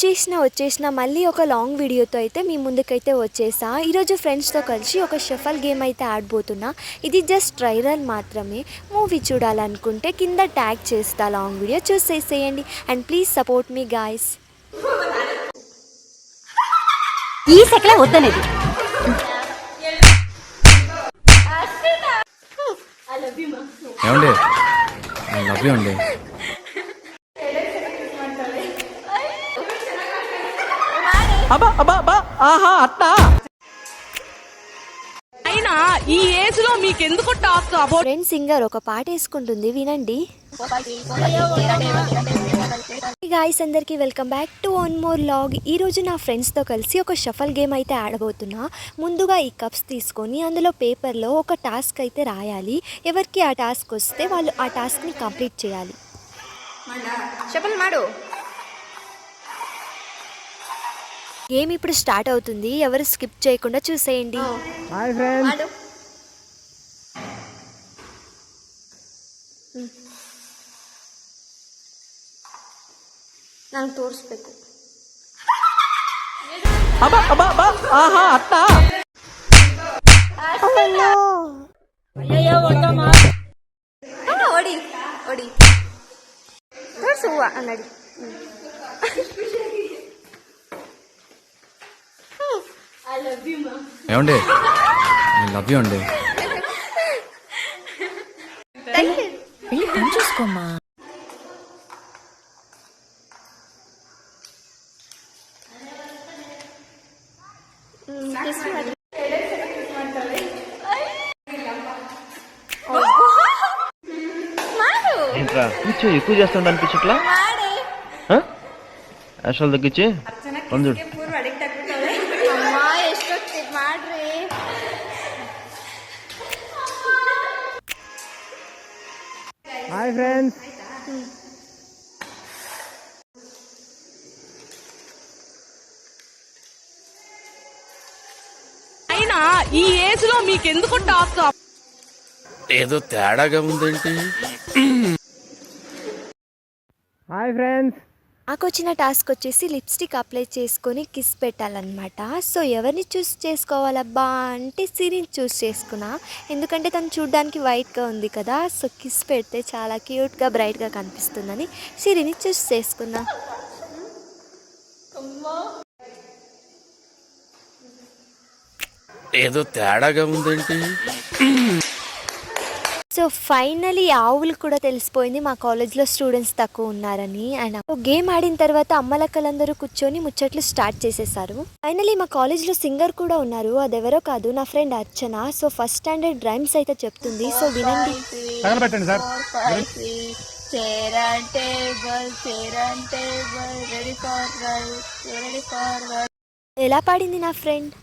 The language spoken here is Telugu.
వచ్చేసిన మళ్ళీ ఒక లాంగ్ వీడియోతో అయితే మీ ముందుకైతే వచ్చేసా. ఈరోజు ఫ్రెండ్స్తో కలిసి ఒక షఫల్ గేమ్ అయితే ఆడబోతున్నా. ఇది జస్ట్ ట్రైలర్ మాత్రమే. మూవీ చూడాలనుకుంటే కింద ట్యాగ్ చేస్తా, లాంగ్ వీడియో చూసేసేయండి. And please support me guys. ఈ సెకలే వద్దనేది. ఏమండి ఐ లవ్ యూ అండి. అయినా ఈ ఏజ్ లో మీకెందుకు టాక్ అబౌట్. ఫ్రెండ్ సింగర్ ఒక పాట వేసుకుంటుంది, వినండి. గాయ్స్ అందరికీ welcome back to one more log. ఈరోజు నా ఫ్రెండ్స్తో కలిసి ఒక షఫల్ గేమ్ అయితే ఆడబోతున్నా. ముందుగా ఈ కప్స్ తీసుకొని అందులో పేపర్లో ఒక టాస్క్ అయితే రాయాలి. ఎవరికి ఆ టాస్క్ వస్తే వాళ్ళు ఆ టాస్క్ని కంప్లీట్ చేయాలి. షఫల్ మాడు. గేమ్ ఇప్పుడు స్టార్ట్ అవుతుంది, ఎవరు స్కిప్ చేయకుండా చూసేయండి. Hi friends. నాకు ತೋರಿಸ್ಬೇಕು. ఓడి ఓడి తోర్ಸು అన్నది. ఏమండి ఐ లవ్ యూ అండి. చూసుకోమ్మా. ఏంట్రా కూర్చో, ఎక్కువ చేస్తుండ అనిపించట్లా? యాషల్ తగ్గించి ಒಂದು హాయ్ ఫ్రెండ్స్. అయినా ఈ ఏజ్ లో మీకెందుకు టాక్. ఏదో తేడాగా ఉందేంటి? Hi friends. నాకు వచ్చిన టాస్క్ వచ్చేసి లిప్స్టిక్ అప్లై చేసుకొని కిస్ పెట్టాలన్నమాట. సో ఎవరిని చూస్ చేసుకోవాలబ్బా అంటే సిరిని చూస్ చేసుకున్నా. ఎందుకంటే తను చూడడానికి వైట్గా ఉంది కదా, సో కిస్ పెడితే చాలా క్యూట్గా బ్రైట్గా కనిపిస్తుందని సిరిని చూస్ చేసుకున్నా. ఏదో తేడాగా ఉందేంటి? సో ఫైనలీ ఆవులు కూడా తెలిసిపోయింది మా కాలేజ్లో స్టూడెంట్స్ తక్కువ ఉన్నారని. అండ్ గేమ్ ఆడిన తర్వాత అమ్మలక్కలందరూ కూర్చొని ముచ్చట్లు స్టార్ట్ చేసేసారు. ఫైనలీ మా కాలేజ్లో సింగర్ కూడా ఉన్నారు, అదెవరో కాదు నా ఫ్రెండ్ అర్చన. సో ఫస్ట్ స్టాండర్డ్ రైమ్స్ అయితే చెప్తుంది, సో వినండి. ఎలా పాడింది నా ఫ్రెండ్.